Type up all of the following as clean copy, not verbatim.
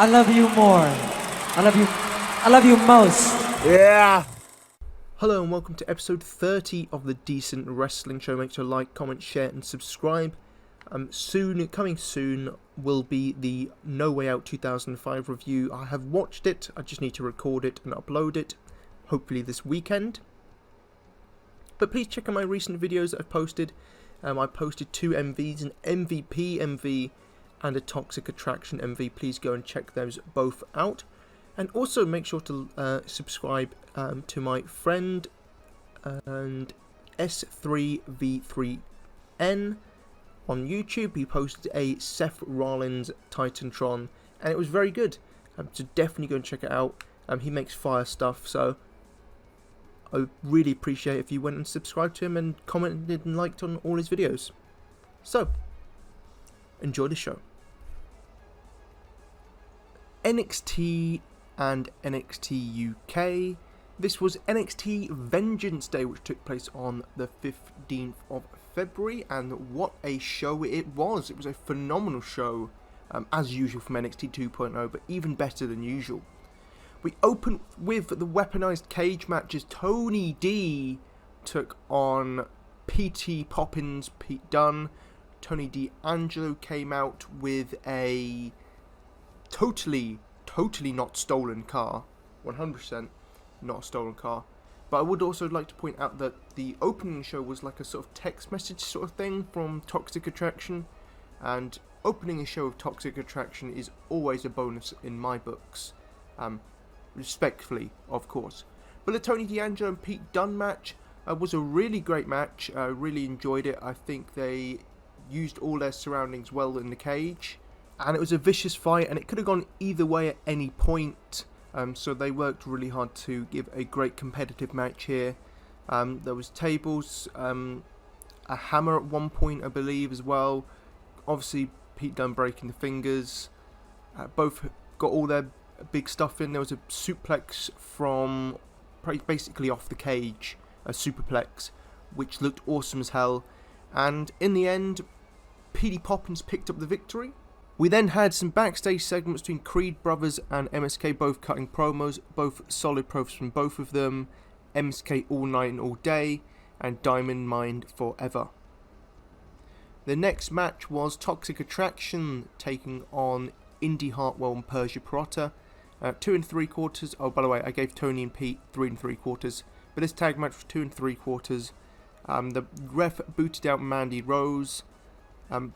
I love you more. I love you most. Yeah. Hello and welcome to episode 30 of the Decent Wrestling Show. Make sure to like, comment, share and subscribe. Coming soon will be the No Way Out 2005 review. I have watched it, I just need to record it and upload it, hopefully this weekend. But please check out my recent videos that I've posted. I posted 2 MVs, an MVP MV and a Toxic Attraction MV. Please go and check those both out. And also make sure to subscribe to my friend and S3V3N on YouTube. He posted a Seth Rollins Titantron and it was very good. So definitely go and check it out. He makes fire stuff, so I would really appreciate it if you went and subscribed to him and commented and liked on all his videos. So, enjoy the show. NXT and NXT UK. This was NXT Vengeance Day, which took place on the 15th of February, and what a show it was. It was a phenomenal show, as usual from NXT 2.0, but even better than usual. We opened with the weaponized cage matches. Tony D took on P.T. Poppins, Pete Dunne. Tony D'Angelo came out with a totally not stolen car. 100% not a stolen car. But I would also like to point out that the opening show was like a sort of text message sort of thing from Toxic Attraction. And opening a show of Toxic Attraction is always a bonus in my books. Respectfully, of course. But the Tony D'Angelo and Pete Dunne match was a really great match. I really enjoyed it. I think they used all their surroundings well in the cage. And it was a vicious fight, and it could have gone either way at any point. So they worked really hard to give a great competitive match here. There was tables, a hammer at one point, I believe, as well. Obviously, Pete Dunne breaking the fingers. Both got all their big stuff in. There was a suplex from basically off the cage, a superplex, which looked awesome as hell. And in the end, P.D. Poppins picked up the victory. We then had some backstage segments between Creed Brothers and MSK, both cutting promos, both solid promos from both of them. MSK all night and all day, and Diamond Mine forever. The next match was Toxic Attraction taking on Indy Hartwell and Persia Pirotta. 2 3/4. Oh, by the way, I gave Tony and Pete 3 3/4, but this tag match was 2 3/4. The ref booted out Mandy Rose.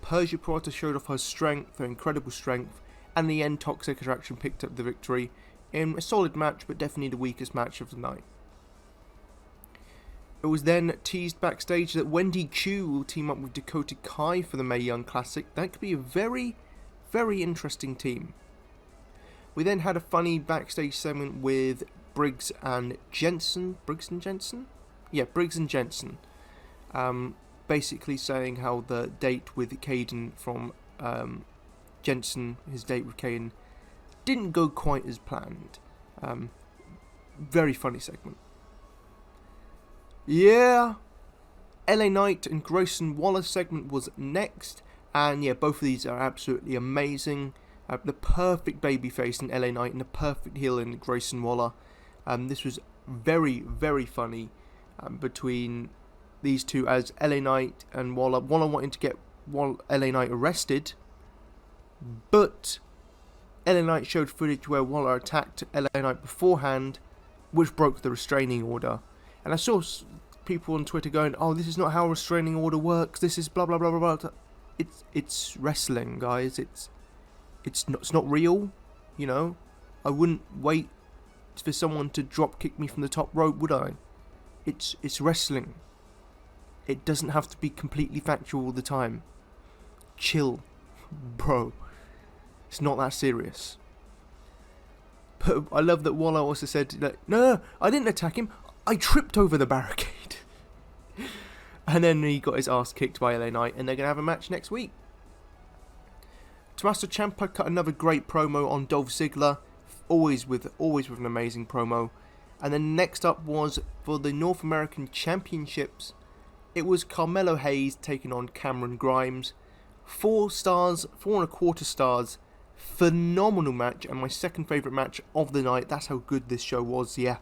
Persia Pirotta showed off her strength, her incredible strength, and in the end, Toxic Attraction picked up the victory in a solid match, but definitely the weakest match of the night. It was then teased backstage that Wendy Chu will team up with Dakota Kai for the Mae Young Classic. That could be a very, very interesting team. We then had a funny backstage segment with Briggs and Jensen. Briggs and Jensen? Yeah, Briggs and Jensen. Basically saying how the date with Caden from Jensen, his date with Caden, didn't go quite as planned. Very funny segment. Yeah, LA Knight and Grayson Waller segment was next, and yeah, both of these are absolutely amazing. The perfect babyface in LA Knight and the perfect heel in Grayson Waller. This was very, very funny between these two, as LA Knight and Waller wanting to get LA Knight arrested, but LA Knight showed footage where Waller attacked LA Knight beforehand, which broke the restraining order. And I saw people on Twitter going, "Oh, this is not how a restraining order works. This is blah blah blah blah blah." It's wrestling, guys. It's not real, you know. I wouldn't wait for someone to drop kick me from the top rope, would I? It's wrestling. It doesn't have to be completely factual all the time. Chill, bro. It's not that serious. But I love that Waller also said that, no, I didn't attack him. I tripped over the barricade. And then he got his ass kicked by LA Knight, and they're going to have a match next week. Tommaso Ciampa cut another great promo on Dolph Ziggler, always with an amazing promo. And then next up was for the North American Championships. It was Carmelo Hayes taking on Cameron Grimes. 4 stars, 4 1/4 stars, phenomenal match, and my second favourite match of the night. That's how good this show was, yeah.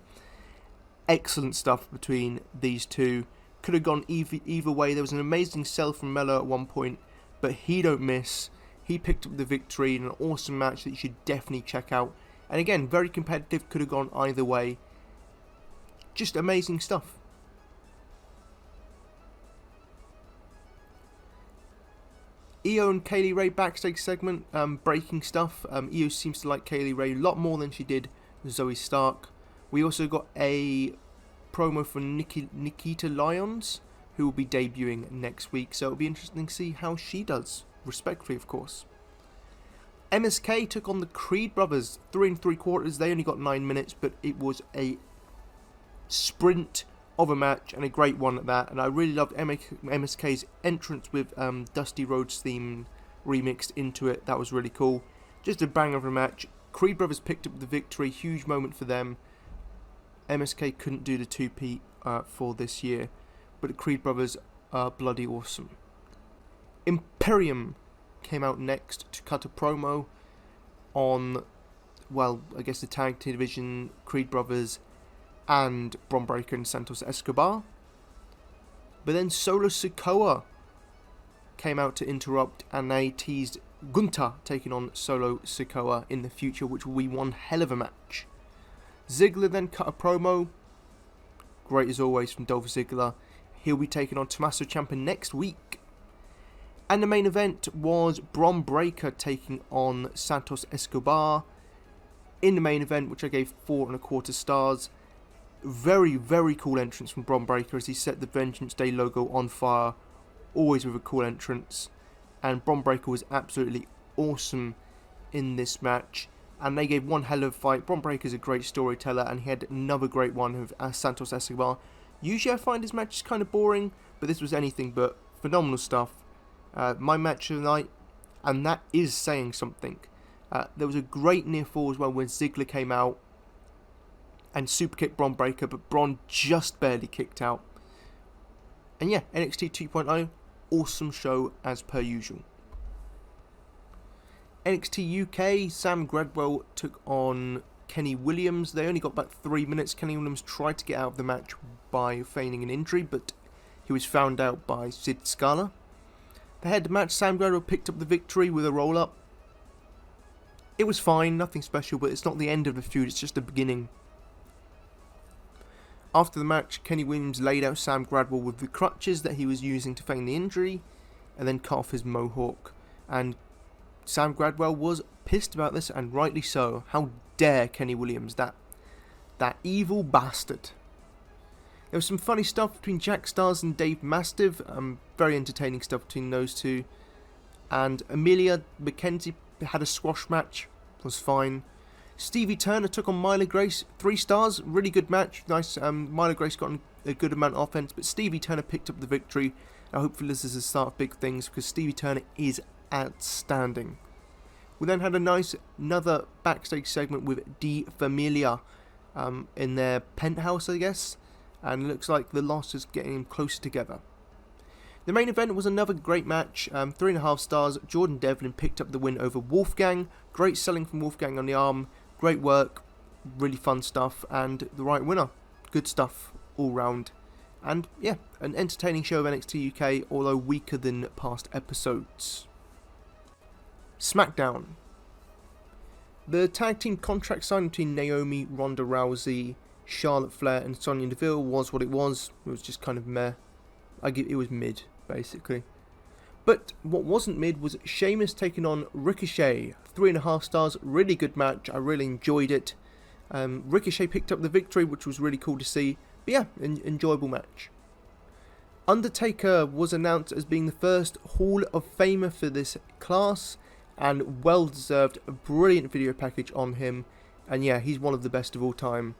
Excellent stuff between these two. Could have gone either way. There was an amazing sell from Mello at one point, but he don't miss. He picked up the victory in an awesome match that you should definitely check out. And again, very competitive, could have gone either way. Just amazing stuff. Io and Kaylee Ray backstage segment, breaking stuff. Io seems to like Kaylee Ray a lot more than she did Zoe Stark. We also got a promo for Nikita Lyons, who will be debuting next week, so it'll be interesting to see how she does, respectfully of course. MSK took on the Creed brothers, 3 3/4. They only got 9 minutes, but it was a sprint of a match, and a great one at that. And I really loved MSK's entrance with Dusty Rhodes theme remixed into it. That was really cool. Just a banger of a match. Creed brothers picked up the victory, huge moment for them. MSK couldn't do the 2P for this year, but the Creed brothers are bloody awesome. Imperium came out next to cut a promo on, well, I guess the tag team division, Creed brothers and Bron Breakker and Santos Escobar. But then Solo Sikoa came out to interrupt, and they teased Gunta taking on Solo Sikoa in the future, which will be one hell of a match. Ziggler then cut a promo. Great as always from Dolph Ziggler. He'll be taking on Tommaso Ciampa next week. And the main event was Bron Breakker taking on Santos Escobar in the main event, which I gave 4 1/4 stars. Very, very cool entrance from Bron Breakker as he set the Vengeance Day logo on fire. Always with a cool entrance. And Bron Breakker was absolutely awesome in this match. And they gave one hell of a fight. Bron Breakker's a great storyteller, and he had another great one with Santos Escobar. Usually I find his matches kind of boring, but this was anything but phenomenal stuff. My match of the night, and that is saying something. There was a great near fall as well when Ziggler came out and super kicked Bron Breakker, but Bron just barely kicked out. And yeah, NXT 2.0, awesome show as per usual. NXT UK, Sam Gradwell took on Kenny Williams. They only got about 3 minutes. Kenny Williams tried to get out of the match by feigning an injury, but he was found out by Sid Scala. They had the match. Sam Gradwell picked up the victory with a roll-up. It was fine, nothing special, but it's not the end of the feud, it's just the beginning. After the match, Kenny Williams laid out Sam Gradwell with the crutches that he was using to feign the injury, and then cut off his mohawk. And Sam Gradwell was pissed about this, and rightly so. How dare Kenny Williams, that evil bastard. There was some funny stuff between Jack Stars and Dave Mastiff. Very entertaining stuff between those two. And Amelia McKenzie had a squash match. Was fine. Stevie Turner took on Myla Grace. 3 stars. Really good match. Nice. Myla Grace got a good amount of offense, but Stevie Turner picked up the victory. Hopefully this is the start of big things, because Stevie Turner is outstanding. We then had another backstage segment with D Familia in their penthouse, I guess, and it looks like the loss is getting closer together. The main event was another great match, 3.5 stars. Jordan Devlin picked up the win over Wolfgang. Great selling from Wolfgang on the arm, great work, really fun stuff, and the right winner. Good stuff all round. And yeah, an entertaining show of NXT UK, although weaker than past episodes. Smackdown. The tag team contract signed between Naomi, Ronda Rousey, Charlotte Flair and Sonya Deville was what it was. It was just kind of meh. It was mid, basically. But what wasn't mid was Sheamus taking on Ricochet. 3.5 stars, really good match. I really enjoyed it. Ricochet picked up the victory, which was really cool to see. But yeah, enjoyable match. Undertaker was announced as being the first Hall of Famer for this class, and well deserved. A brilliant video package on him, and yeah, he's one of the best of all time.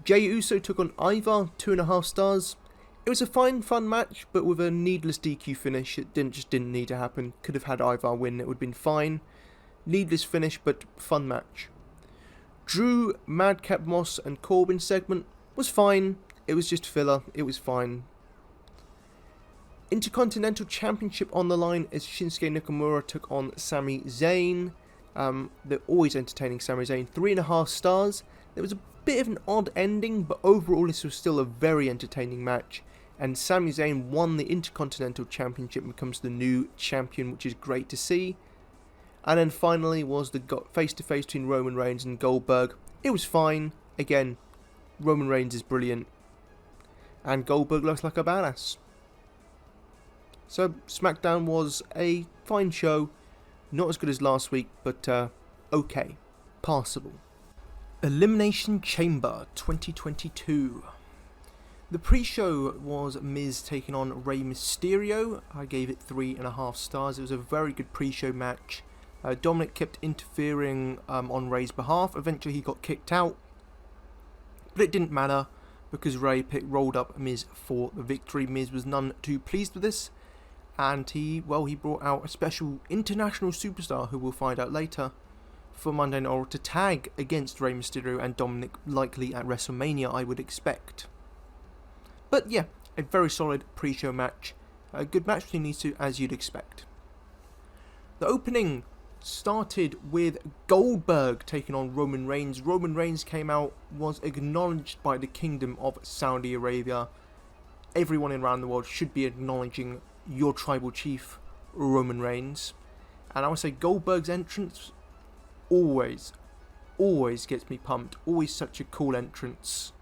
Jey Uso took on Ivar, 2.5 stars. It was a fine, fun match, but with a needless DQ finish. It just didn't need to happen. Could have had Ivar win, it would have been fine. Needless finish, but fun match. Drew, Madcap Moss and Corbin segment was fine. It was just filler. It was fine. Intercontinental Championship on the line as Shinsuke Nakamura took on Sami Zayn. They're always entertaining, Sami Zayn. 3.5 stars. There was a bit of an odd ending, but overall this was still a very entertaining match. And Sami Zayn won the Intercontinental Championship and becomes the new champion, which is great to see. And then finally was the face-to-face between Roman Reigns and Goldberg. It was fine. Again, Roman Reigns is brilliant. And Goldberg looks like a badass. So, Smackdown was a fine show. Not as good as last week, but okay. Passable. Elimination Chamber 2022. The pre-show was Miz taking on Rey Mysterio. I gave it 3.5 stars. It was a very good pre-show match. Dominic kept interfering on Rey's behalf. Eventually he got kicked out. But it didn't matter because Rey rolled up Miz for the victory. Miz was none too pleased with this. And he brought out a special international superstar who we'll find out later for Monday Night Raw to tag against Rey Mysterio and Dominic, likely at WrestleMania, I would expect. But yeah, a very solid pre-show match. A good match between these two, as you'd expect. The opening started with Goldberg taking on Roman Reigns. Roman Reigns came out, was acknowledged by the Kingdom of Saudi Arabia. Everyone around the world should be acknowledging your tribal chief, Roman Reigns. And I would say Goldberg's entrance always gets me pumped. Always such a cool entrance.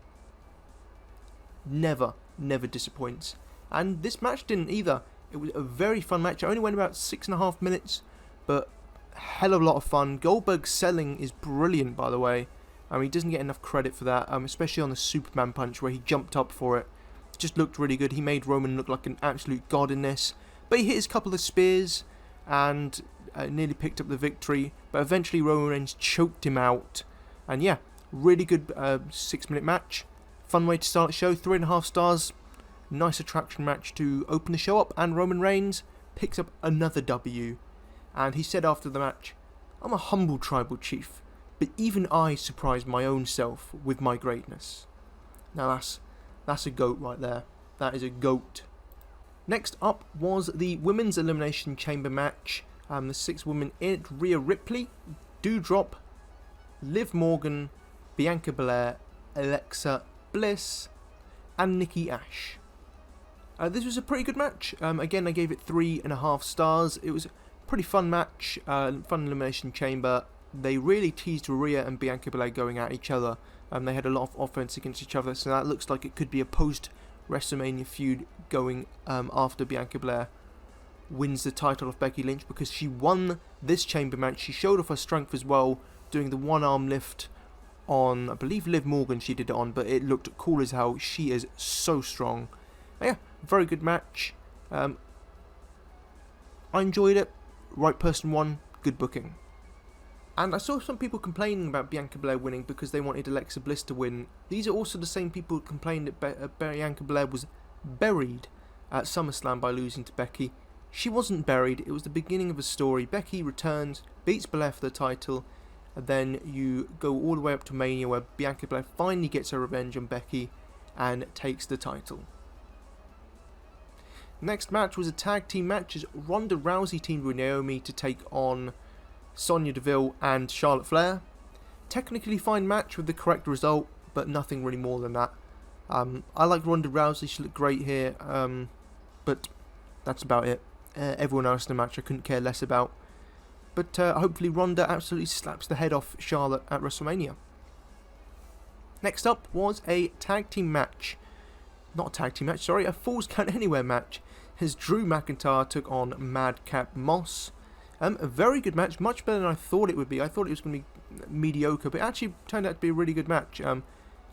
Never disappoints. And this match didn't either. It was a very fun match. It only went about 6.5 minutes, but hell of a lot of fun. Goldberg's selling is brilliant, by the way. I mean, he doesn't get enough credit for that, especially on the Superman punch where he jumped up for it. It just looked really good. He made Roman look like an absolute god in this. But he hit his couple of spears and nearly picked up the victory. But eventually Roman Reigns choked him out. And yeah, really good 6-minute match. Fun way to start the show. 3.5 stars. Nice attraction match to open the show up. And Roman Reigns picks up another W. And he said after the match, "I'm a humble tribal chief, but even I surprise my own self with my greatness." Now that's a GOAT right there. That is a GOAT. Next up was the Women's Elimination Chamber match. The 6 women in it: Rhea Ripley, Doudrop, Liv Morgan, Bianca Belair, Alexa Bliss, and Nikki Ash. This was a pretty good match. Again, I gave it 3.5 stars. It was a pretty fun match, fun Elimination Chamber. They really teased Rhea and Bianca Belair going at each other. They had a lot of offense against each other, so that looks like it could be a post-WrestleMania feud going after Bianca Belair wins the title of Becky Lynch, because she won this chamber match. She showed off her strength as well, doing the one-arm lift on, I believe, Liv Morgan she did it on, but it looked cool as hell. She is so strong. Yeah, very good match. I enjoyed it. Right person won. Good booking. And I saw some people complaining about Bianca Belair winning because they wanted Alexa Bliss to win. These are also the same people who complained that Bianca Belair was buried at SummerSlam by losing to Becky. She wasn't buried. It was the beginning of a story. Becky returns, beats Belair for the title, and then you go all the way up to Mania where Bianca Belair finally gets her revenge on Becky and takes the title. Next match was a tag team match as Ronda Rousey teamed with Naomi to take on Sonya Deville and Charlotte Flair. Technically fine match with the correct result, but nothing really more than that. I like Ronda Rousey, she looked great here, but that's about it. Everyone else in the match I couldn't care less about. But hopefully Ronda absolutely slaps the head off Charlotte at WrestleMania. Next up was a tag team match. Not a tag team match, sorry, a Falls Count Anywhere match, as Drew McIntyre took on Madcap Moss. A very good match, much better than I thought it would be. I thought it was going to be mediocre, but it actually turned out to be a really good match.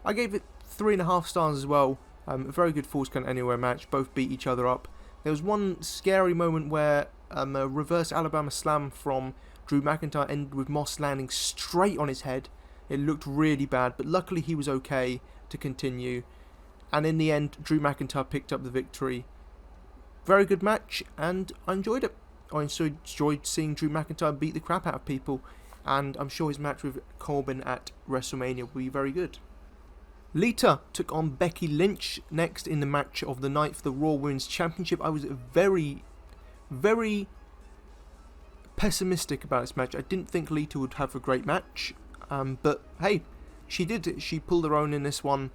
I gave it 3.5 stars as well. A very good Falls Count Anywhere match, both beat each other up. There was one scary moment where a reverse Alabama slam from Drew McIntyre ended with Moss landing straight on his head. It looked really bad, but luckily he was okay to continue. And in the end, Drew McIntyre picked up the victory. Very good match, and I enjoyed it. I enjoyed seeing Drew McIntyre beat the crap out of people, and I'm sure his match with Corbin at WrestleMania will be very good. Lita took on Becky Lynch next in the match of the night for the Raw Women's Championship. I was very, very pessimistic about this match. I didn't think Lita would have a great match, but hey, she did. She pulled her own in this one,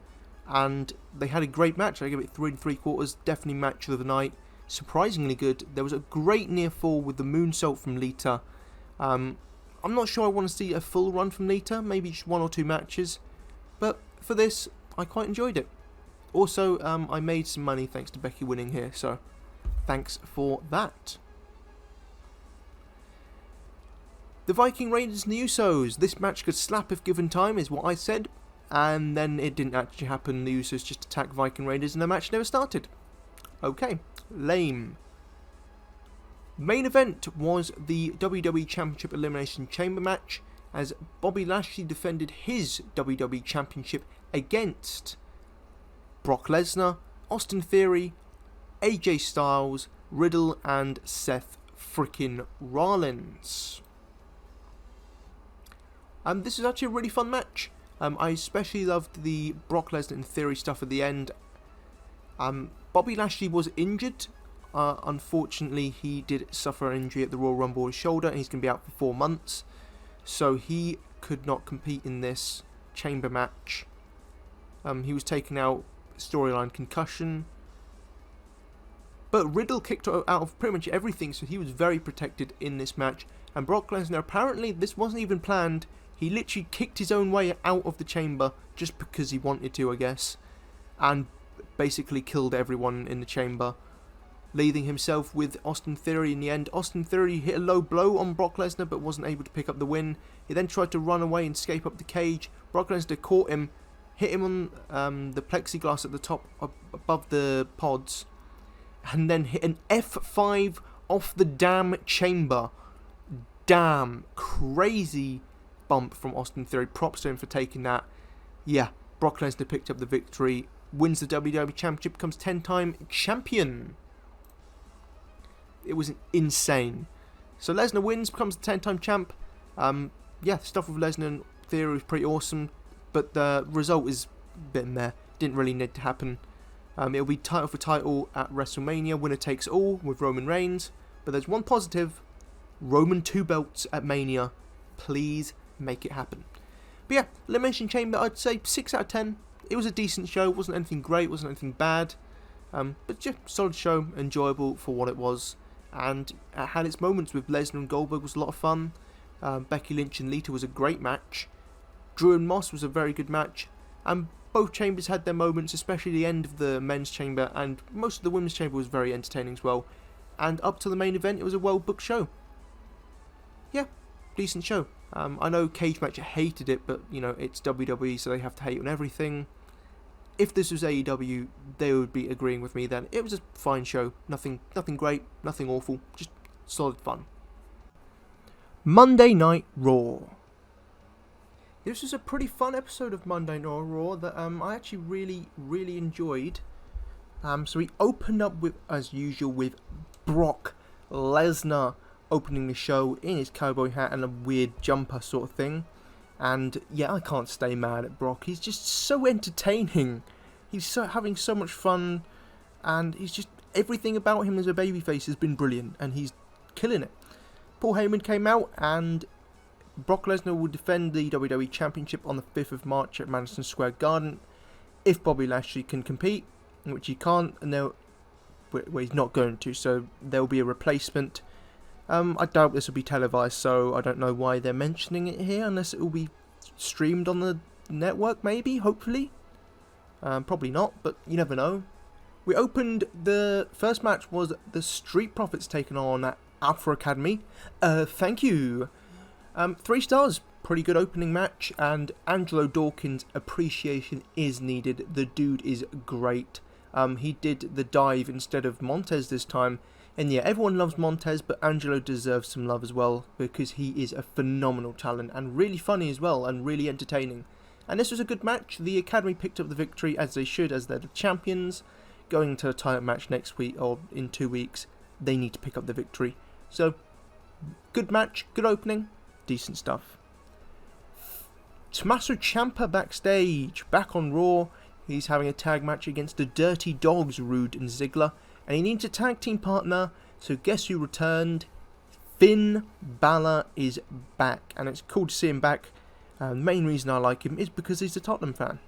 and they had a great match. I give it 3 3/4. Definitely match of the night. Surprisingly good. There was a great near fall with the moonsault from Lita. I'm not sure I want to see a full run from Lita, maybe just 1 or 2 matches, but for this, I quite enjoyed it. Also, I made some money thanks to Becky winning here, so thanks for that. The Viking Raiders and the Usos. This match could slap if given time, is what I said, and then it didn't actually happen. The Usos just attacked Viking Raiders and the match never started. Okay, lame. Main event was the WWE Championship Elimination Chamber match, as Bobby Lashley defended his WWE Championship against Brock Lesnar, Austin Theory, AJ Styles, Riddle, and Seth frickin' Rollins. This is actually a really fun match. I especially loved the Brock Lesnar and Theory stuff at the end. Bobby Lashley was injured. Unfortunately, he did suffer an injury at the Royal Rumble with his shoulder, and he's going to be out for 4 months. So he could not compete in this chamber match. He was taken out, storyline concussion. But Riddle kicked out of pretty much everything, so he was very protected in this match. And Brock Lesnar, apparently this wasn't even planned. He literally kicked his own way out of the chamber just because he wanted to, I guess. And basically killed everyone in the chamber, leaving himself with Austin Theory in the end. Austin Theory hit a low blow on Brock Lesnar but wasn't able to pick up the win. He then tried to run away and escape up the cage. Brock Lesnar caught him, hit him on the plexiglass at the top above the pods, and then hit an F5 off the damn chamber. Damn, crazy bump from Austin Theory. Props to him for taking that. Yeah, Brock Lesnar picked up the victory, wins the WWE Championship, becomes 10-time champion. It was insane. So Lesnar wins, becomes the 10-time champ. Yeah, stuff with Lesnar and Theory was pretty awesome, but the result is a bit meh. Didn't really need to happen. It'll be title for title at WrestleMania, winner takes all with Roman Reigns. But there's one positive: Roman 2 belts at Mania. Please make it happen. But yeah, Elimination Chamber, I'd say 6 out of 10. It was a decent show. Wasn't anything great, wasn't anything bad. But just solid show, enjoyable for what it was. And it had its moments with Lesnar and Goldberg, was a lot of fun. Becky Lynch and Lita was a great match. Drew and Moss was a very good match. And both chambers had their moments, especially the end of the men's chamber, and most of the women's chamber was very entertaining as well. And up to the main event, it was a well-booked show. Yeah, decent show. I know Cage Match hated it, but you know, it's WWE, so they have to hate on everything. If this was AEW, they would be agreeing with me then. It was a fine show. Nothing great, nothing awful, just solid fun. Monday Night Raw. This was a pretty fun episode of Monday Night Raw that I actually really enjoyed. So we opened up with, as usual, with Brock Lesnar opening the show in his cowboy hat and a weird jumper sort of thing. And yeah, I can't stay mad at Brock. He's just so entertaining. He's having so much fun, and he's just, everything about him as a babyface has been brilliant, and he's killing it. Paul Heyman came out, and Brock Lesnar will defend the WWE Championship on the 5th of March at Madison Square Garden if Bobby Lashley can compete, which he can't, and he's not going to, so there will be a replacement. I doubt this will be televised, so I don't know why they're mentioning it here, unless it will be streamed on the network, maybe, hopefully. Probably not, but you never know. We opened, the first match was the Street Profits taking on at Alpha Academy. Thank you. 3 stars, pretty good opening match, and Angelo Dawkins' appreciation is needed. The dude is great. He did the dive instead of Montez this time. And yeah, everyone loves Montez, but Angelo deserves some love as well, because he is a phenomenal talent, and really funny as well, and really entertaining. And this was a good match. The Academy picked up the victory, as they should, as they're the champions. Going into a title match next week, or in 2 weeks, they need to pick up the victory. So, good match, good opening, decent stuff. Tommaso Ciampa backstage, back on Raw. He's having a tag match against the Dirty Dogs, Rude and Ziggler, and he needs a tag team partner. So guess who returned? Finn Balor is back, and it's cool to see him back. The main reason I like him is because he's a Tottenham fan.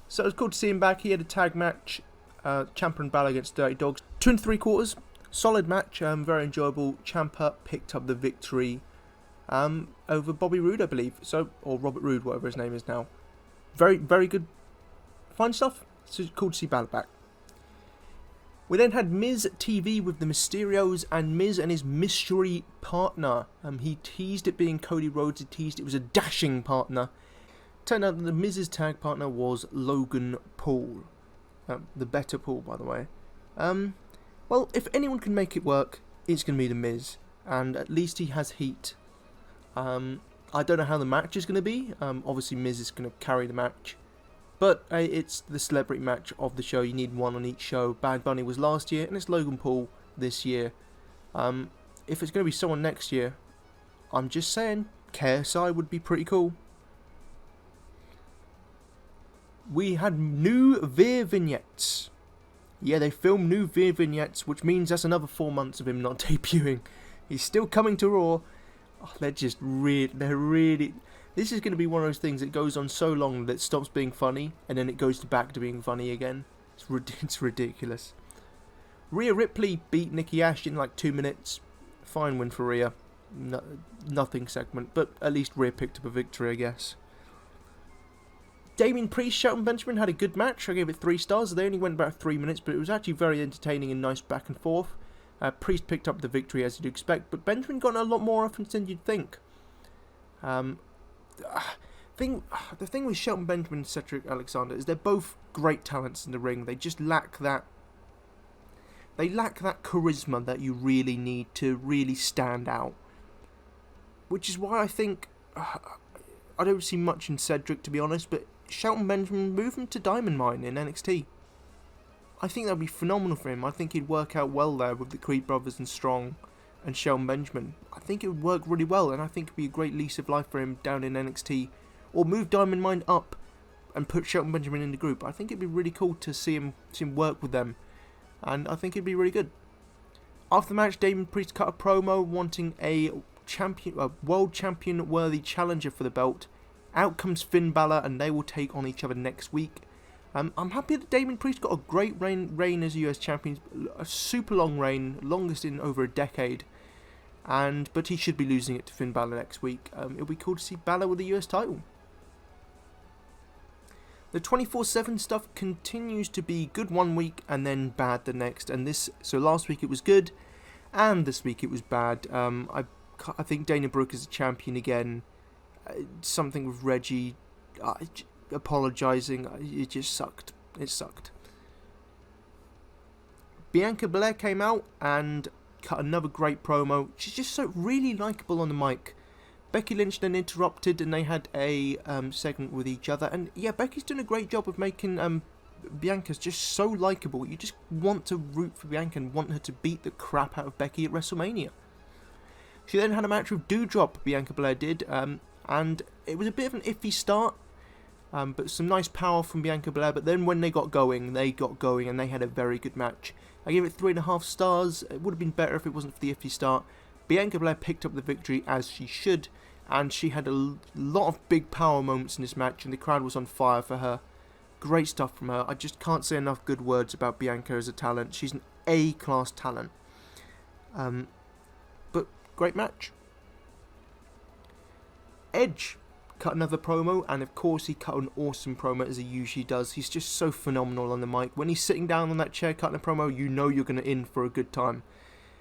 So it's cool to see him back. He had a tag match, Ciampa and Balor against Dirty Dogs. 2 3/4, solid match, very enjoyable. Ciampa picked up the victory over Bobby Roode, I believe, or Robert Roode, whatever his name is now. Very, very good, fine stuff. It's cool to see Balor back. We then had Miz TV with the Mysterios and Miz and his mystery partner. He teased it being Cody Rhodes. He teased it was a dashing partner. Turned out that the Miz's tag partner was Logan Paul. The better Paul, by the way. Well, if anyone can make it work, it's going to be the Miz. And at least he has heat. I don't know how the match is going to be. Obviously, Miz is going to carry the match. But it's the celebrity match of the show. You need one on each show. Bad Bunny was last year, and it's Logan Paul this year. If it's going to be someone next year, I'm just saying, KSI would be pretty cool. We had new Veer vignettes. Yeah, they filmed new Veer vignettes, which means that's another 4 months of him not debuting. He's still coming to Raw. Oh, they're really... This is going to be one of those things that goes on so long that it stops being funny, and then it goes back to being funny again. It's ridiculous. Rhea Ripley beat Nikki Ash in like 2 minutes. Fine win for Rhea. Nothing segment, but at least Rhea picked up a victory, I guess. Damien Priest, Shelton Benjamin had a good match. I gave it 3 stars. They only went about 3 minutes, but it was actually very entertaining and nice back and forth. Priest picked up the victory as you'd expect, but Benjamin got a lot more offense than you'd think. The thing with Shelton Benjamin and Cedric Alexander is they're both great talents in the ring. They just lack that. They lack that charisma that you really need to really stand out. Which is why I think I don't see much in Cedric, to be honest, but Shelton Benjamin, move him to Diamond Mine in NXT. I think that would be phenomenal for him. I think he'd work out well there with the Creed brothers and Strong and Shelton Benjamin. I think it would work really well, and I think it would be a great lease of life for him down in NXT. Or move Diamond Mine up and put Shelton Benjamin in the group. I think it'd be really cool to see him work with them, and I think it'd be really good. After the match, Damien Priest cut a promo wanting a world champion worthy challenger for the belt. Out comes Finn Balor, and they will take on each other next week. I'm happy that Damien Priest got a great reign as US champion, a super long reign, longest in over a decade. But he should be losing it to Finn Balor next week. It'll be cool to see Balor with the US title. The 24/7 stuff continues to be good one week and then bad the next. So last week it was good, and this week it was bad. I think Dana Brooke is a champion again. Something with Reggie apologising. It just sucked. It sucked. Bianca Belair came out and cut another great promo. She's just so really likeable on the mic. Becky Lynch then interrupted, and they had a segment with each other. And yeah, Becky's doing a great job of making Bianca's just so likeable. You just want to root for Bianca and want her to beat the crap out of Becky at WrestleMania. She then had a match with Doudrop, Bianca Belair did, and it was a bit of an iffy start, but some nice power from Bianca Belair. But then when they got going, and they had a very good match. I gave it 3.5 stars. It would have been better if it wasn't for the iffy start. Bianca Belair picked up the victory as she should, and she had a lot of big power moments in this match, and the crowd was on fire for her. Great stuff from her. I just can't say enough good words about Bianca as a talent. She's an A-class talent. But great match. Edge cut another promo, and of course he cut an awesome promo as he usually does. He's just so phenomenal on the mic. When he's sitting down on that chair cutting a promo, you know you're going to in for a good time.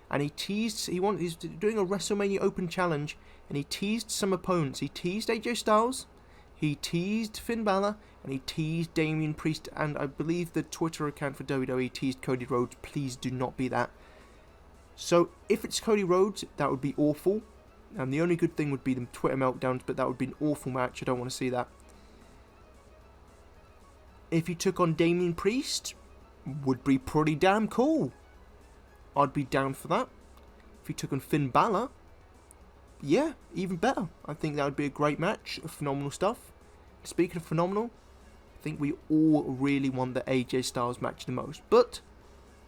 And he's doing a WrestleMania Open Challenge, and he teased some opponents. He teased AJ Styles, he teased Finn Balor, and he teased Damien Priest, and I believe the Twitter account for WWE teased Cody Rhodes. Please do not be that. So if it's Cody Rhodes, that would be awful. And the only good thing would be the Twitter meltdowns, but that would be an awful match. I don't want to see that. If he took on Damien Priest, would be pretty damn cool. I'd be down for that. If he took on Finn Balor, yeah, even better. I think that would be a great match. Phenomenal stuff. Speaking of phenomenal, I think we all really want the AJ Styles match the most. But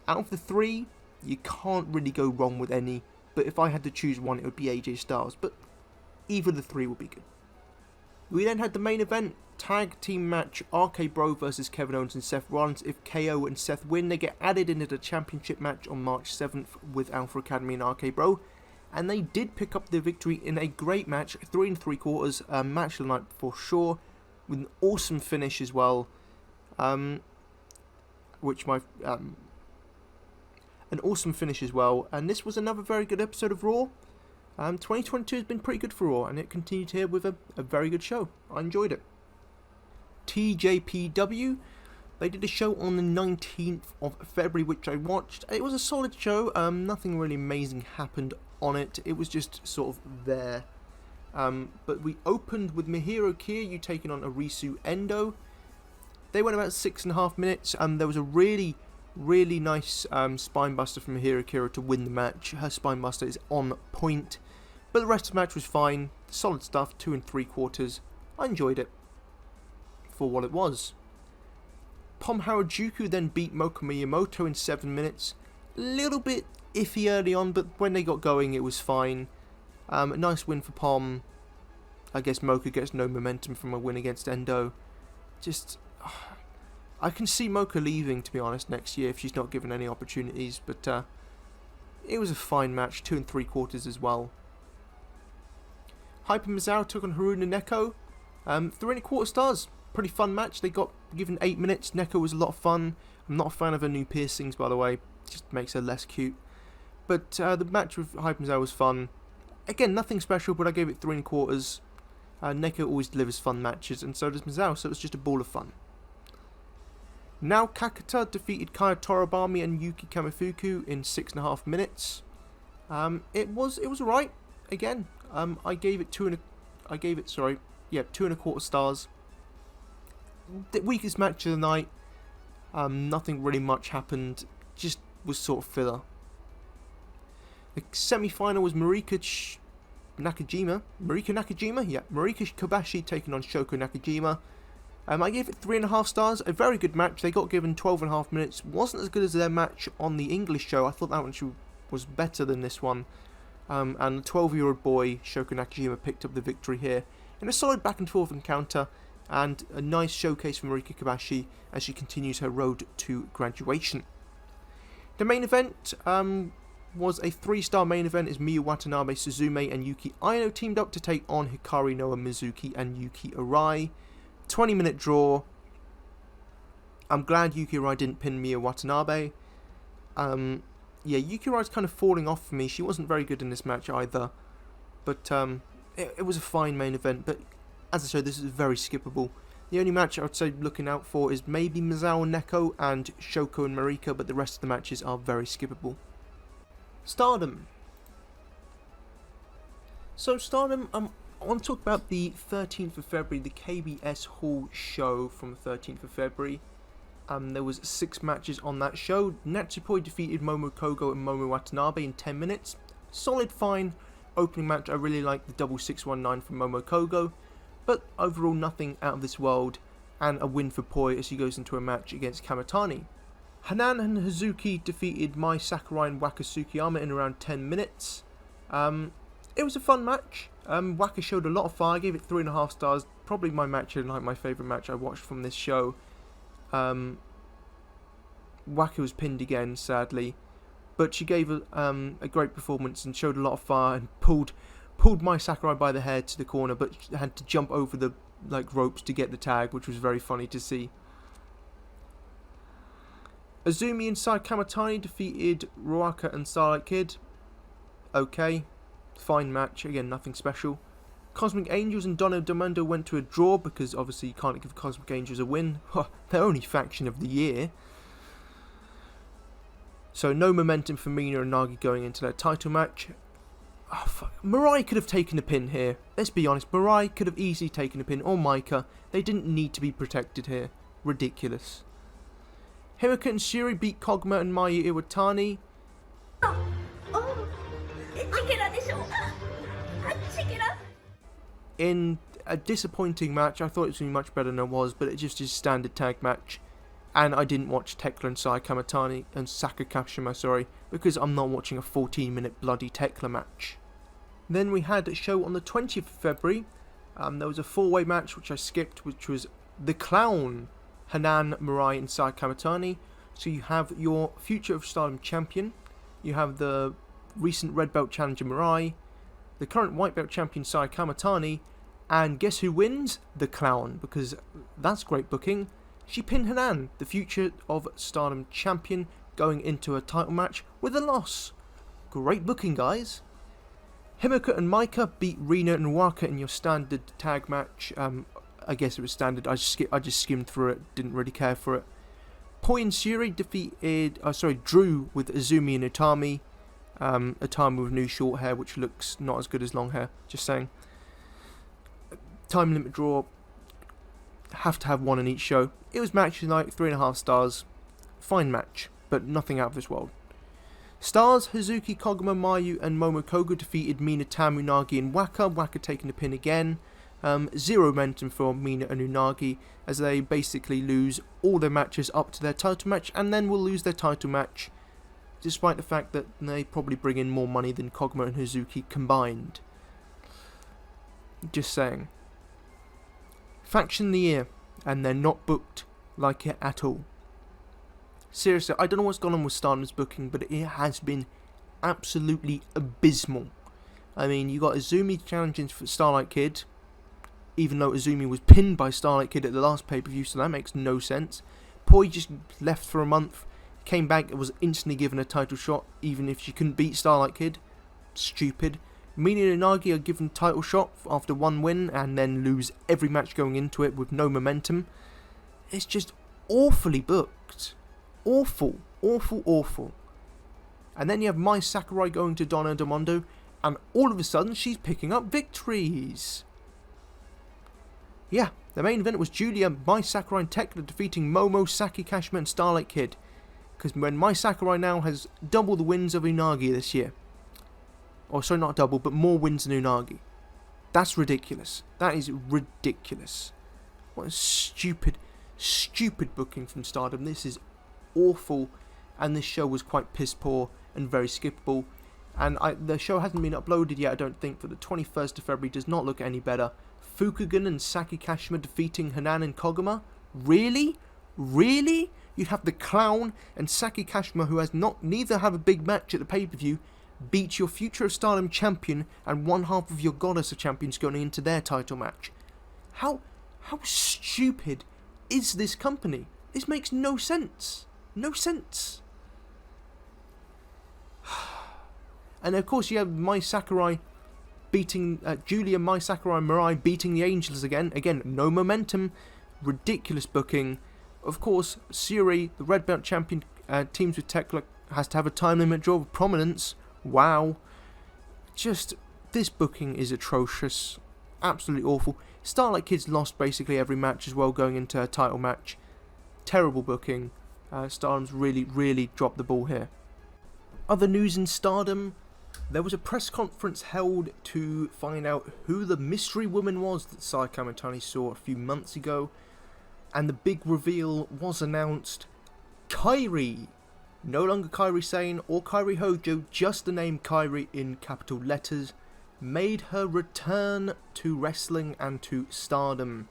out of the three, you can't really go wrong with any. But if I had to choose one, it would be AJ Styles. But either of the three would be good. We then had the main event, tag team match, RK Bro versus Kevin Owens and Seth Rollins. If KO and Seth win, they get added into the championship match on March 7th with Alpha Academy and RK Bro. And they did pick up the victory in a great match, 3 3/4, match of the night for sure, with an awesome finish as well. An awesome finish as well. And this was another very good episode of Raw. 2022 has been pretty good for Raw, and it continued here with a very good show. I enjoyed it. TJPW, they did a show on the 19th of February, which I watched. It was a solid show. Nothing really amazing happened on it. It was just sort of there. But we opened with Mihiro Kiryu taking on Arisu Endo. They went about 6.5 minutes. There was a really nice spine buster from Mihiro Kiryu to win the match. Her spine buster is on point. But the rest of the match was fine. Solid stuff, 2 3/4. I enjoyed it for what it was. Pom Harajuku then beat Moka Miyamoto in 7 minutes. A little bit iffy early on, but when they got going, it was fine. A nice win for Pom. I guess Moka gets no momentum from a win against Endo. I can see Moka leaving, to be honest, next year if she's not given any opportunities. But it was a fine match, 2 3/4 as well. Hyper Mizawa took on Haruna Neko. 3 1/4 stars. Pretty fun match. They got given 8 minutes. Neko was a lot of fun. I'm not a fan of her new piercings, by the way. Just makes her less cute. But the match with Hyper Mizawa was fun. Again, nothing special, but I gave it 3 1/4. Neko always delivers fun matches, and so does Mizawa, so it was just a ball of fun. Now Kakata defeated Kaya Toribami and Yuki Kamifuku in 6.5 minutes. It was alright. Again, I gave it 2 1/4 stars. The weakest match of the night. Nothing really much happened. Just was sort of filler. The semi-final was Marika Nakajima. Yeah, Marika Kobashi taking on Shoko Nakajima. I gave it 3.5 stars. A very good match. They got given 12.5 minutes. Wasn't as good as their match on the English show. I thought that one was better than this one. And the 12-year-old boy, Shoko Nakajima, picked up the victory here in a solid back and forth encounter, and a nice showcase for Marika Kobashi as she continues her road to graduation. The main event was a 3-star main event as Miyu Watanabe, Suzume and Yuki Aino teamed up to take on Hikari Noa Mizuki and Yuki Arai. 20-minute draw. I'm glad Yuki Arai didn't pin Miyu Watanabe. Yuki Arai's kind of falling off for me. She wasn't very good in this match either. But it was a fine main event. But as I said, this is very skippable. The only match I would say looking out for is maybe Mizawa Neko and Shoko and Marika, but the rest of the matches are very skippable. Stardom. So Stardom, I want to talk about the 13th of February, the KBS Hall show from the 13th of February. There was 6 matches on that show. Natsupoi defeated Momo Kogo and Momo Watanabe in 10 minutes. Solid, fine opening match. I really like the double 619 from Momo Kogo. But overall, nothing out of this world. And a win for Poi as he goes into a match against Kamitani. Hanan and Hazuki defeated Mai Sakurai and Waka Tsukiyama in around 10 minutes. It was a fun match. Waka showed a lot of fire. I gave it 3.5 stars. Probably my match of the night, my favourite match I watched from this show. Waka was pinned again, sadly, but she gave a great performance and showed a lot of fire and pulled Mai Sakurai by the hair to the corner, but had to jump over the ropes to get the tag, which was very funny to see. Azumi and Sai Kamitani defeated Ruaka and Starlight Kid. Okay, fine match, again nothing special. Cosmic Angels and Dono Domendo went to a draw because obviously you can't give Cosmic Angels a win. Their only faction of the year. So no momentum for Mina and Nagi going into their title match. Oh, fuck. Mirai could have taken a pin here. Let's be honest, Mirai could have easily taken a pin, or Maika. They didn't need to be protected here. Ridiculous. Himeka and Shuri beat Koguma and Mayu Iwatani. In a disappointing match, I thought it was going to be much better than it was, but it just is a standard tag match. And I didn't watch Tekla and Saka Kashima, because I'm not watching a 14-minute bloody Tekla match. Then we had a show on the 20th of February. There was a 4-way match which I skipped, which was The Clown, Hanan, Mirai and Saya Kamatani. So you have your Future of Stardom champion, you have the recent red belt challenger Mirai, the current white belt champion Saya Kamatani, and guess who wins? The Clown, because that's great booking. She pinned Hanan, the Future of Stardom champion, going into a title match with a loss. Great booking, guys. Himeka and Maika beat Rina and Waka in your standard tag match. I guess it was standard. I just skimmed through it. Didn't really care for it. Poi and Syuri drew with Azumi and Utami. Utami with new short hair, which looks not as good as long hair. Just saying. Time limit draw. Have to have one in each show. It was match night, 3.5 stars. Fine match, but nothing out of this world. Stars, Hazuki, Koguma, Mayu and Momokogo defeated Mina, Tam, Unagi and Waka taking the pin again. Zero momentum for Mina and Unagi, as they basically lose all their matches up to their title match, and then will lose their title match, despite the fact that they probably bring in more money than Koguma and Hazuki combined. Just saying. Faction of the year, and they're not booked like it at all. Seriously, I don't know what's gone on with Stardom's booking, but it has been absolutely abysmal. I mean, you got Azumi challenging for Starlight Kid, even though Azumi was pinned by Starlight Kid at the last pay-per-view, so that makes no sense. Poi just left for a month, came back and was instantly given a title shot, even if she couldn't beat Starlight Kid. Stupid. Mina and Unagi are given a title shot after one win, and then lose every match going into it with no momentum. It's just awfully booked. Awful. And then you have Mai Sakurai going to Donna Demondo, and all of a sudden she's picking up victories. Yeah, the main event was Julia, Mai Sakurai and Tekla defeating Momo, Saki Kashima and Starlight Kid. Because when Mai Sakurai now has double the wins of Unagi this year. Or sorry, not double, but more wins than Unagi. That's ridiculous. That is ridiculous. What a stupid booking from Stardom. This is awful, and this show was quite piss poor and very skippable. And the show hasn't been uploaded yet, I don't think, for the 21st of February. Does not look any better. Fukugan and Saki Kashima defeating Hanan and Koguma? Really? Really? You'd have the Clown and Saki Kashima, who has neither have a big match at the pay-per-view, beat your Future of Stardom champion and one half of your Goddess of Champions going into their title match. How stupid is this company? This makes no sense. No sense. And of course you have Mai Sakurai beating Julia, Mai Sakurai and Mirai beating the Angels again. Again, no momentum. Ridiculous booking. Of course, Syuri, the red belt champion, teams with Tekla, has to have a time limit draw of prominence. Wow. Just, this booking is atrocious. Absolutely awful. Starlight Kid's lost basically every match as well going into a title match. Terrible booking. Stardom's really dropped the ball here. Other news in Stardom. There was a press conference held to find out who the mystery woman was that Saya Kamatani saw a few months ago. And the big reveal was announced. KAIRI. No longer Kairi Sane or Kairi Hojo, just the name Kairi in capital letters, made her return to wrestling and to Stardom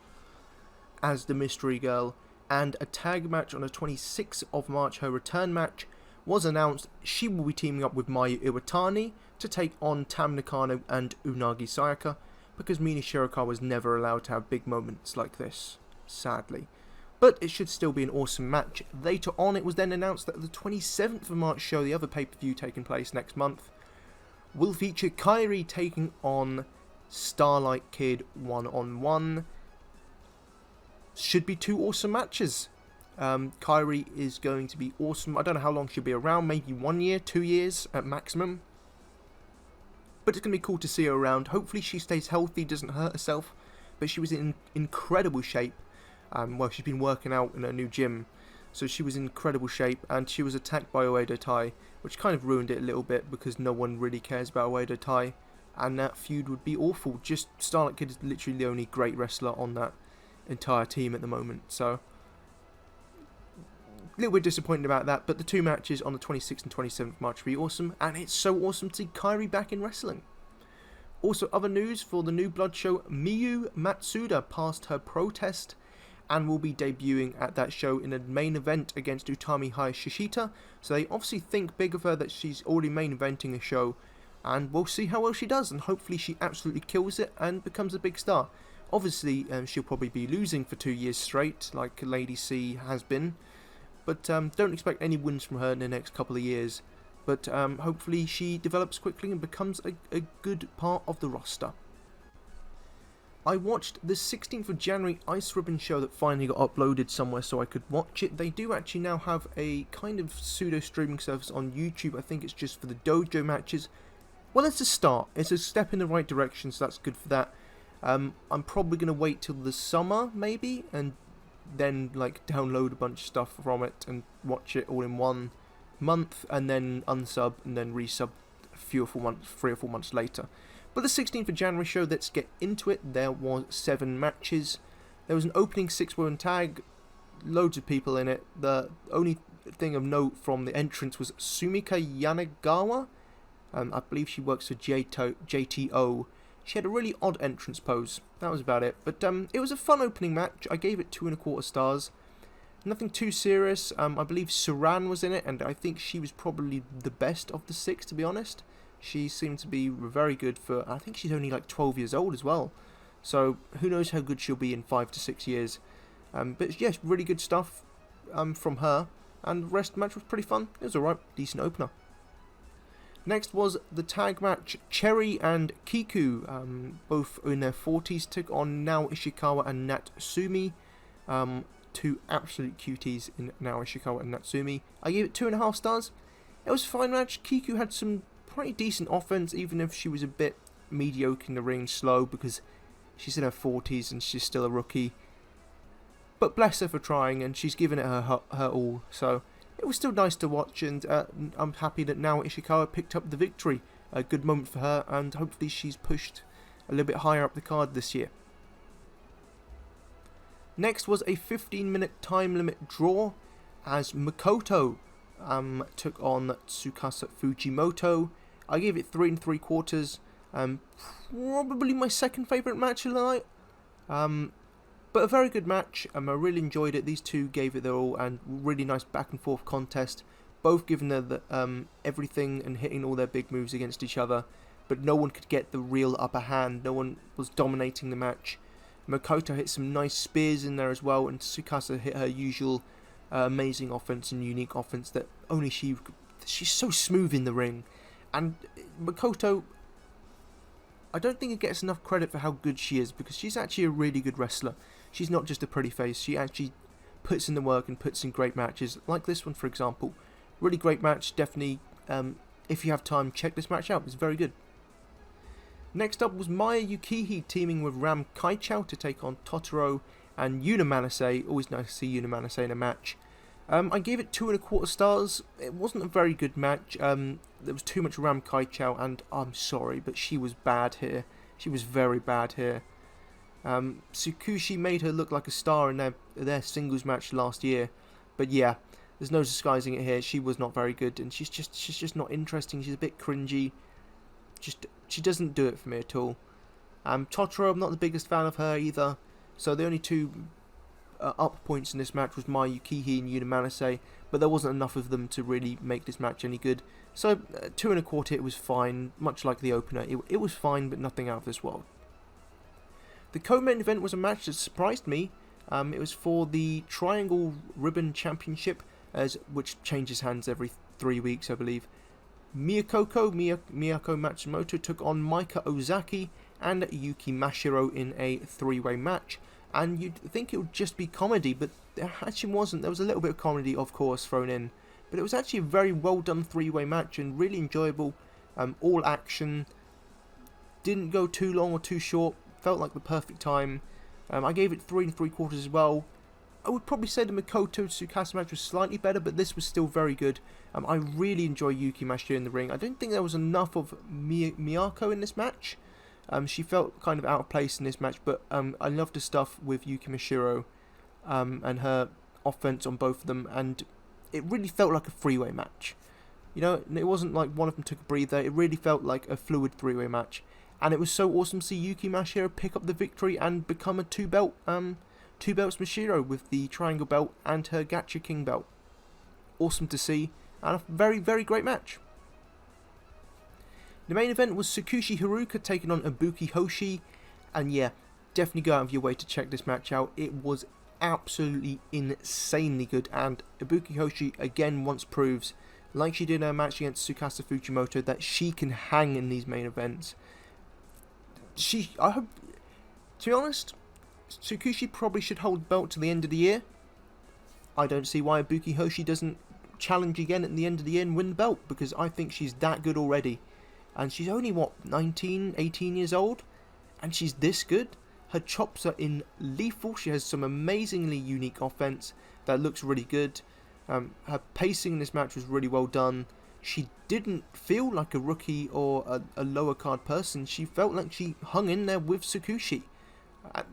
as the mystery girl, and a tag match on the 26th of March, her return match, was announced. She will be teaming up with Mayu Iwatani to take on Tam Nakano and Unagi Sayaka, because Mina Shirakawa was never allowed to have big moments like this, sadly. But it should still be an awesome match. Later on, it was then announced that the 27th of March show, the other pay-per-view taking place next month, will feature KAIRI taking on Starlight Kid one-on-one. Should be two awesome matches. KAIRI is going to be awesome. I don't know how long she'll be around. Maybe 1 year, 2 years at maximum. But it's going to be cool to see her around. Hopefully she stays healthy, doesn't hurt herself. But she was in incredible shape. Well, she's been working out in her new gym, so she was in incredible shape, and she was attacked by Oedo Tai, which kind of ruined it a little bit, because no one really cares about Oedo Tai. and that feud would be awful. Just Starlight Kid is literally the only great wrestler on that entire team at the moment, so a little bit disappointed about that. But the two matches on the 26th and 27th of March will be awesome, and it's so awesome to see Kairi back in wrestling. Also, other news for the New Blood show: Miyu Matsuda passed her protest and will be debuting at that show in a main event against Utami Hayashishita. So they obviously think big of her, that she's already main eventing a show, and we'll see how well she does, and hopefully she absolutely kills it and becomes a big star. Obviously, she'll probably be losing for 2 years straight, like Lady C has been, but don't expect any wins from her in the next couple of years. But hopefully she develops quickly and becomes a good part of the roster. I watched the 16th of January Ice Ribbon show that finally got uploaded somewhere so I could watch it. They do actually now have a kind of pseudo streaming service on YouTube. I think it's just for the dojo matches. Well, it's a start. It's a step in the right direction, so that's good for that. I'm probably going to wait till the summer, maybe, and then like download a bunch of stuff from it and watch it all in 1 month, and then unsub and then resub 3 or 4 months later. But the 16th of January show, let's get into it. There was 7 matches. There was an opening 6-woman tag, loads of people in it. The only thing of note from the entrance was Sumika Yanagawa. I believe she works for JTO. She had a really odd entrance pose. That was about it. But it was a fun opening match. I gave it 2.25 stars. Nothing too serious. I believe Saran was in it, and I think she was probably the best of the 6, to be honest. She seemed to be very good for, I think she's only like 12 years old as well. So who knows how good she'll be in 5 to 6 years. But yes, really good stuff from her. And the rest of the match was pretty fun. It was alright, decent opener. Next was the tag match. Cherry and Kiku, both in their 40s, took on Nao Ishikawa and Natsumi. Two absolute cuties in Nao Ishikawa and Natsumi. I gave it 2.5 stars. It was a fine match. Kiku had some pretty decent offense, even if she was a bit mediocre in the ring, slow, because she's in her 40s and she's still a rookie. But bless her for trying, and she's given it her all. So it was still nice to watch, and I'm happy that Nao Ishikawa picked up the victory. A good moment for her, and hopefully she's pushed a little bit higher up the card this year. Next was a 15-minute time limit draw as Makoto took on Tsukasa Fujimoto. I gave it 3 3/4. Probably my second favourite match of the night. But a very good match. I really enjoyed it. These two gave it their all, and really nice back and forth contest. Both giving their everything and hitting all their big moves against each other. But no one could get the real upper hand. No one was dominating the match. Makoto hit some nice spears in there as well, and Tsukasa hit her usual amazing offense and unique offense that only she could. She's so smooth in the ring. And Makoto, I don't think it gets enough credit for how good she is, because she's actually a really good wrestler. She's not just a pretty face. She actually puts in the work and puts in great matches, like this one, for example. Really great match. Definitely, if you have time, check this match out. It's very good. Next up was Maya Yukihi teaming with Ram Kaichou to take on Totoro and Yuna Manase. Always nice to see Yuna Manase in a match. I gave it 2 1/4 stars. It wasn't a very good match. There was too much Ram Kaichou, and I'm sorry, but she was bad here. She was very bad here. Tsukushi made her look like a star in their singles match last year, but yeah, there's no disguising it here. She was not very good, and she's just not interesting. She's a bit cringy. She doesn't do it for me at all. Totoro, I'm not the biggest fan of her either. So the only two up points in this match was Maya Yukihi and Yuna Manase, but there wasn't enough of them to really make this match any good. So 2 1/4, it was fine, much like the opener. It was fine, but nothing out of this world. The co-main event was a match that surprised me. It was for the Triangle Ribbon Championship, which changes hands every 3 weeks, I believe. Miyako Matsumoto took on Maika Ozaki and Yuki Mashiro in a 3-way match. And you'd think it would just be comedy, but there actually wasn't. There was a little bit of comedy, of course, thrown in. But it was actually a very well done 3-way match and really enjoyable. All action. Didn't go too long or too short. Felt like the perfect time. I gave it 3 3/4 as well. I would probably say the Makoto Tsukasa match was slightly better, but this was still very good. I really enjoy Yuki Mashiro in the ring. I don't think there was enough of Miyako in this match. She felt kind of out of place in this match, but I loved the stuff with Yuki Mashiro and her offense on both of them, and it really felt like a three-way match. You know, it wasn't like one of them took a breather. It really felt like a fluid three-way match, and it was so awesome to see Yuki Mashiro pick up the victory and become a two belts Mashiro with the triangle belt and her Gacha King belt. Awesome to see, and a very, very great match. The main event was Tsukushi Haruka taking on Ibuki Hoshi, and yeah, definitely go out of your way to check this match out. It was absolutely insanely good, and Ibuki Hoshi again once proves, like she did in her match against Tsukasa Fujimoto, that she can hang in these main events. I hope, to be honest, Tsukushi probably should hold the belt to the end of the year. I don't see why Ibuki Hoshi doesn't challenge again at the end of the year and win the belt, because I think she's that good already. And she's only, 19, 18 years old? And she's this good? Her chops are lethal. She has some amazingly unique offense that looks really good. Her pacing in this match was really well done. She didn't feel like a rookie or a lower card person. She felt like she hung in there with Tsukushi.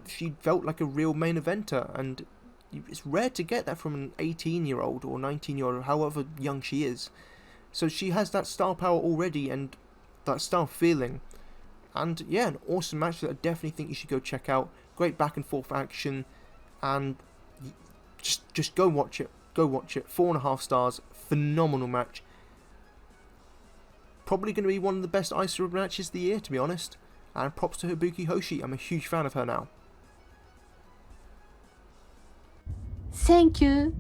She felt like a real main eventer, and it's rare to get that from an 18-year-old or 19-year-old, however young she is. So she has that star power already and that star feeling. And yeah, an awesome match that I definitely think you should go check out. Great back and forth action, and just go watch it. Go watch it. 4.5 stars. Phenomenal match. Probably going to be one of the best Ice matches of the year, to be honest. And props to Ibuki Hoshi. I'm a huge fan of her now. Thank you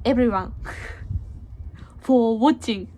everyone for watching